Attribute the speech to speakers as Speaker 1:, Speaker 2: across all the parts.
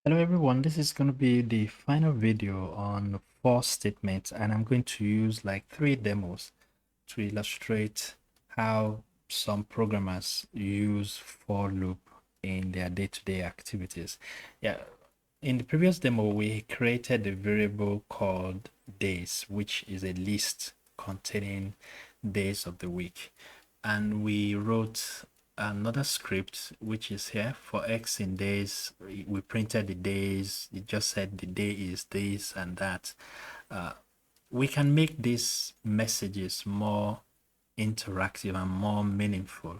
Speaker 1: Hello everyone, this is going to be the final video on for statements, and I'm going to use like 3 demos to illustrate how some programmers use for loop in their day-to-day activities. Yeah, in the previous demo we created a variable called days, which is a list containing days of the week, and we wrote another script which is here for x in days. We printed the days. It just said the day is this and that. We can make these messages more interactive and more meaningful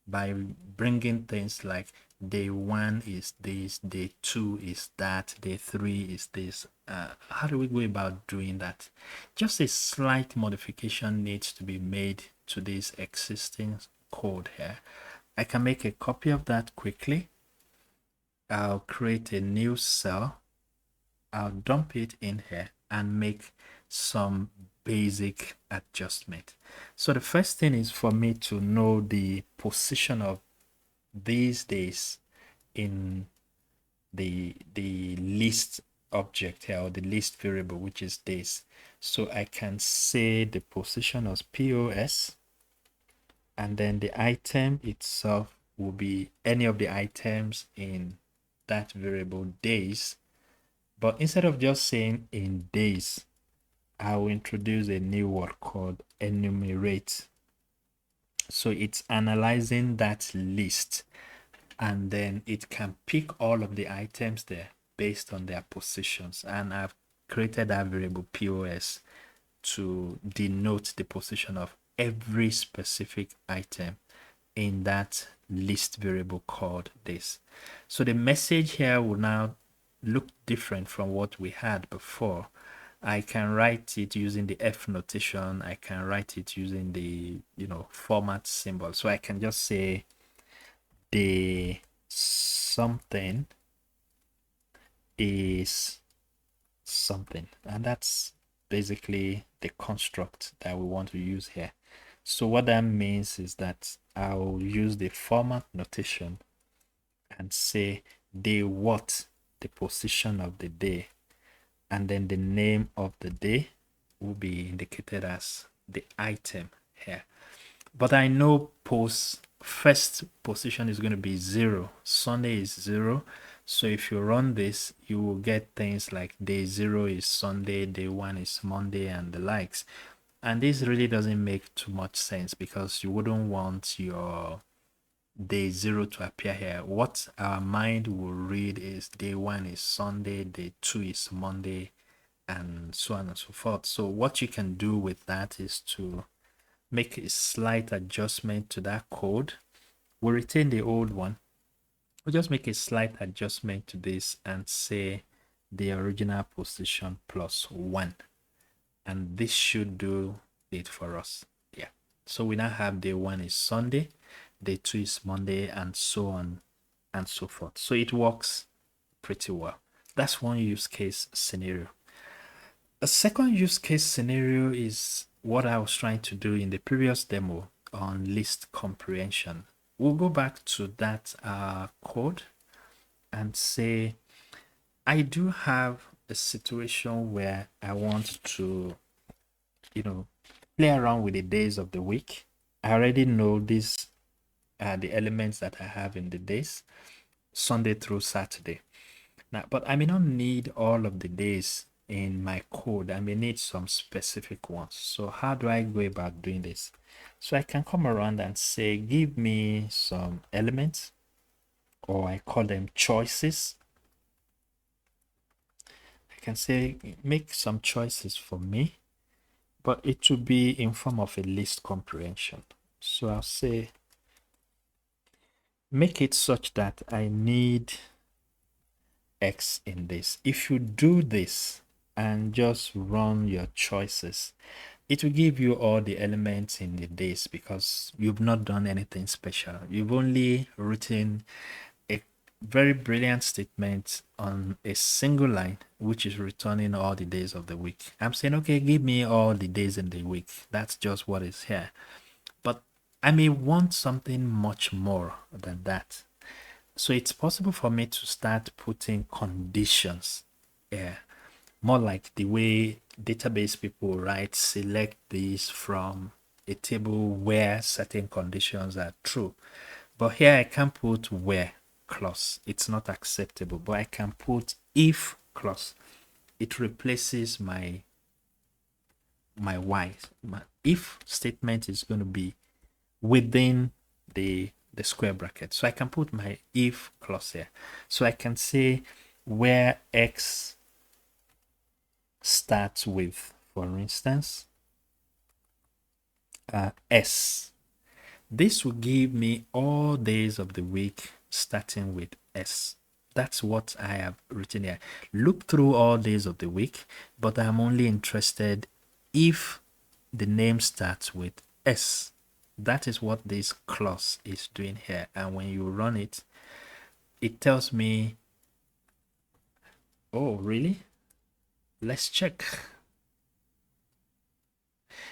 Speaker 1: by bringing things like day 1 is this, day 2 is that, day 3 is this. How do we go about doing that? Just a slight modification needs to be made to this existing code here. I can make a copy of that quickly. I'll create a new cell. I'll dump it in here and make some basic adjustment. So the first thing is for me to know the position of these days in the list object here, or the list variable, which is days. So I can say the position as POS, and then the item itself will be any of the items in that variable days. But instead of just saying in days, I will introduce a new word called enumerate. So it's analyzing that list, and then it can pick all of the items there based on their positions. And I've created that variable POS to denote the position of every specific item in that list variable called this. So the message here will now look different from what we had before. I can write it using the F notation. I can write it using the format symbol. So I can just say the something is something, and that's basically the construct that we want to use here. So what that means is that I'll use the format notation and say day what, the position of the day, and then the name of the day will be indicated as the item here. But I know first position is going to be 0. Sunday is 0. So if you run this, you will get things like day 0 is Sunday, day 1 is Monday, and the likes. And this really doesn't make too much sense, because you wouldn't want your day 0 to appear here. What our mind will read is day 1 is Sunday, day 2 is Monday, and so on and so forth. So what you can do with that is to make a slight adjustment to that code. We'll retain the old one. We'll just make a slight adjustment to this and say the original position plus 1. And this should do it for us. Yeah. So we now have day 1 is Sunday, day 2 is Monday, and so on and so forth. So it works pretty well. That's one use case scenario. A second use case scenario is what I was trying to do in the previous demo on list comprehension. We'll go back to that code and say I do have a situation where I want to play around with the days of the week. I already know these are the elements that I have in the days, Sunday through Saturday. Now, but I may not need all of the days in my code. I may need some specific ones. So how do I go about doing this? So I can come around and say, give me some elements, or I call them choices. I can say, make some choices for me, but it will be in form of a list comprehension. So I'll say, make it such that I need X in this. If you do this and just run your choices, it will give you all the elements in the days, because you've not done anything special. You've only written a very brilliant statement on a single line, which is returning all the days of the week. I'm saying, okay, give me all the days in the week. That's just what is here. But I may want something much more than that. So it's possible for me to start putting conditions here, more like the way database people write, select these from a table where certain conditions are true. But here I can't put where clause. It's not acceptable, but I can put if clause. It replaces my why. My if statement is going to be within the square bracket. So I can put my if clause here. So I can say where x starts with, for instance, s. This will give me all days of the week starting with s. That's what I have written here. Look through all days of the week, but I'm only interested if the name starts with s. That is what this clause is doing here. And when you run it, it tells me, oh, really? Let's check.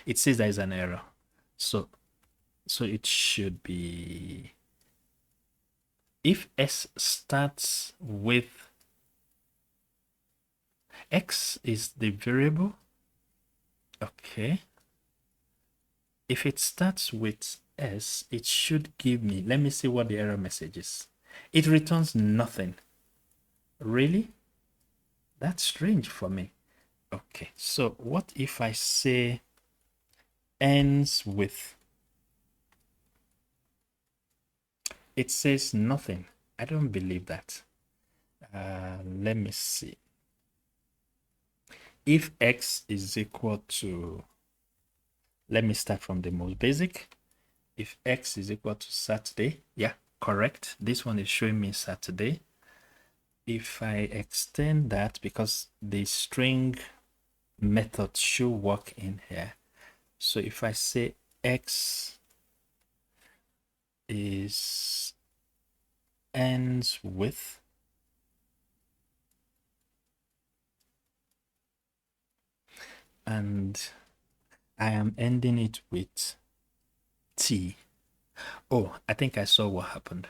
Speaker 1: It says there is an error. So it should be, if s starts with x is the variable. Okay. If it starts with s, it should give me, let me see what the error message is. It returns nothing. Really? That's strange for me. Okay, so what if I say ends with? It says nothing. I don't believe that. Let me see. If x is equal to, let me start from the most basic. If x is equal to Saturday, yeah, correct. This one is showing me Saturday. If I extend that, because the string method should work in here. So if I say x is ends with, and I am ending it with t. Oh, I think I saw what happened.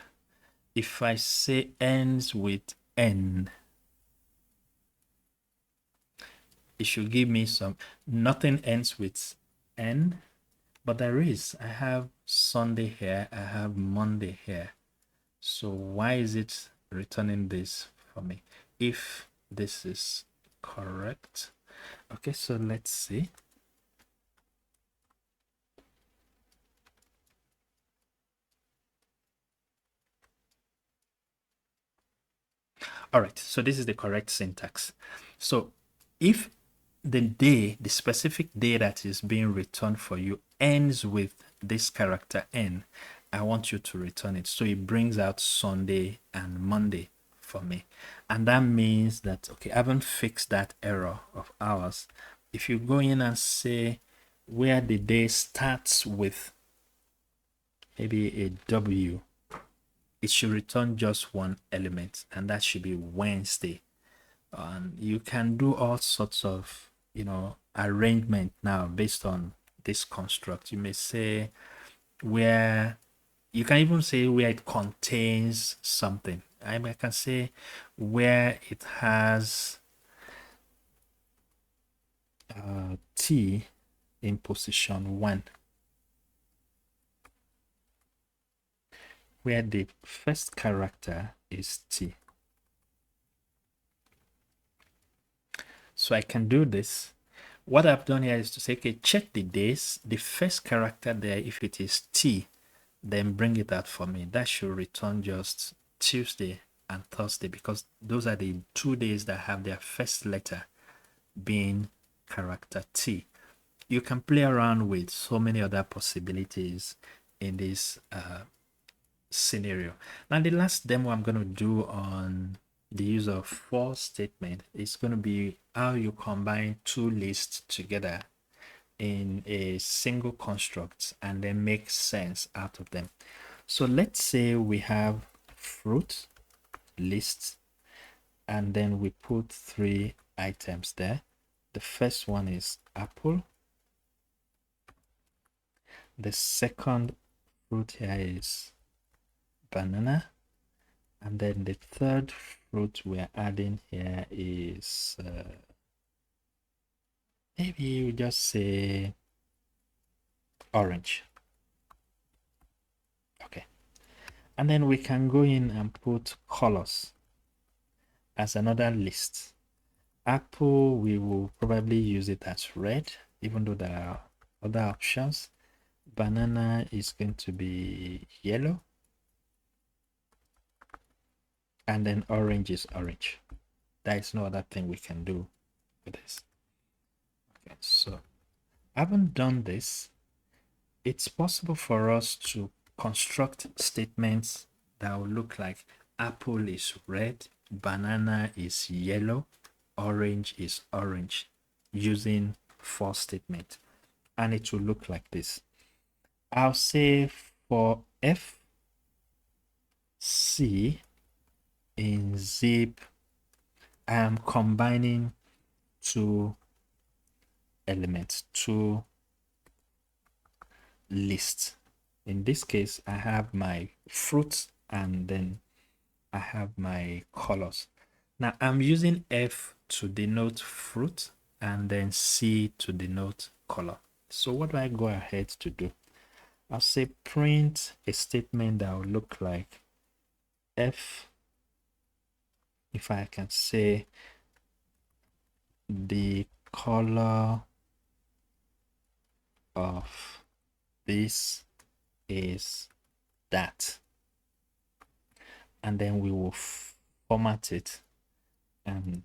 Speaker 1: If I say ends with n, it should give me some, nothing ends with n, but there is. I have Sunday here, I have Monday here. So why is it returning this for me if this is correct? Okay, so let's see. All right, so this is the correct syntax. So if the day, the specific day that is being returned for you ends with this character n, I want you to return it. So it brings out Sunday and Monday for me. And that means that, okay, I haven't fixed that error of ours. If you go in and say where the day starts with maybe a W, it should return just one element, and that should be Wednesday. And you can do all sorts of, arrangement now based on this construct. You may say where, you can even say where it contains something. I can say where it has t in position 1, where the first character is t. So I can do this. What I've done here is to say, okay, check the days, the first character there, if it is t, then bring it out for me. That should return just Tuesday and Thursday, because those are the 2 days that have their first letter being character t. You can play around with so many other possibilities in this scenario. Now the last demo I'm going to do on the use of for statement is going to be how you combine two lists together in a single construct and then make sense out of them. So let's say we have fruit list, and then we put 3 items there. The first one is apple. The second fruit here is banana, And then the third fruit we're adding here is maybe we just say orange. Okay. And then we can go in and put colors as another list. Apple, we will probably use it as red, even though there are other options. Banana is going to be yellow. And then orange is orange. There is no other thing we can do with this. Okay, so I haven't done this. It's possible for us to construct statements that will look like apple is red, banana is yellow, orange is orange, using for statement. And it will look like this. I'll say for F, C in zip, I am combining two elements, two lists. In this case, I have my fruits and then I have my colors. Now I'm using F to denote fruit and then C to denote color. So what do I go ahead to do? I'll say print a statement that will look like F. If I can say the color of this is that, and then we will format it and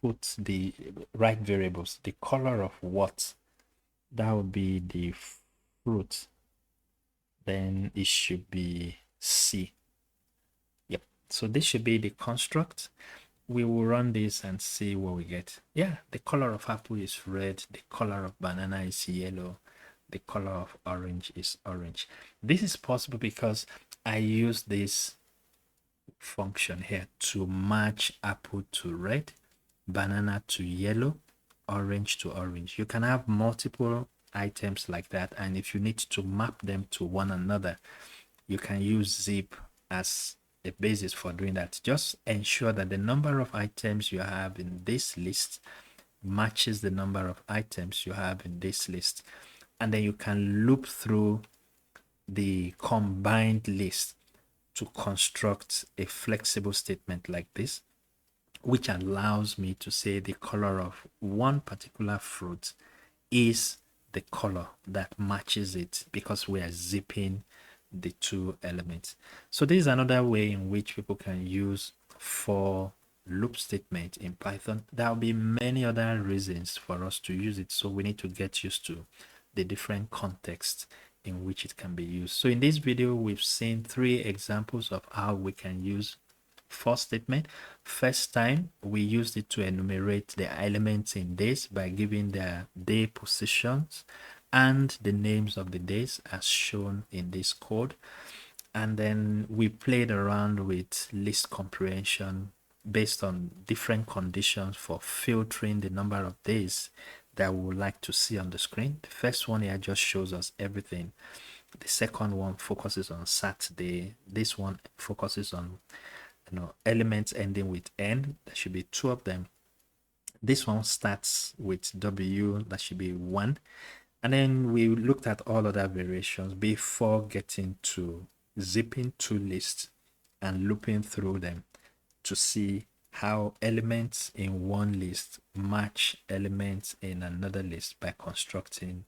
Speaker 1: put the right variables. The color of what, that would be the fruit, then it should be C. Yep, so this should be the construct. We will run this and see what we get. Yeah, the color of apple is red, the color of banana is yellow, the color of orange is orange. This is possible because I use this function here to match apple to red, banana to yellow, orange to orange. You can have multiple items like that, and if you need to map them to one another, you can use zip as a basis for doing that. Just ensure that the number of items you have in this list matches the number of items you have in this list, and then you can loop through the combined list to construct a flexible statement like this, which allows me to say the color of one particular fruit is the color that matches it because we are zipping the two elements. So this is another way in which people can use for loop statement in Python. There will be many other reasons for us to use it, so we need to get used to the different contexts in which it can be used. So in this video, we've seen 3 examples of how we can use for statement. First time, we used it to enumerate the elements in days by giving their day positions and the names of the days as shown in this code. And then we played around with list comprehension based on different conditions for filtering the number of days that we would like to see on the screen. The first one here just shows us everything. The second one focuses on Saturday. This one focuses on elements ending with N. There should be 2 of them. This one starts with W. That should be 1. And then we looked at all other variations before getting to zipping 2 lists and looping through them to see how elements in one list match elements in another list by constructing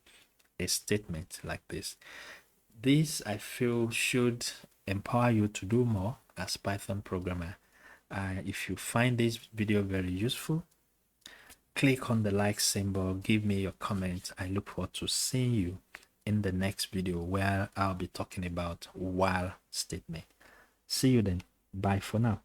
Speaker 1: a statement like this. This, I feel, should empower you to do more as Python programmer. If you find this video very useful, click on the like symbol, give me your comment. I look forward to seeing you in the next video where I'll be talking about while statement. See you then. Bye for now.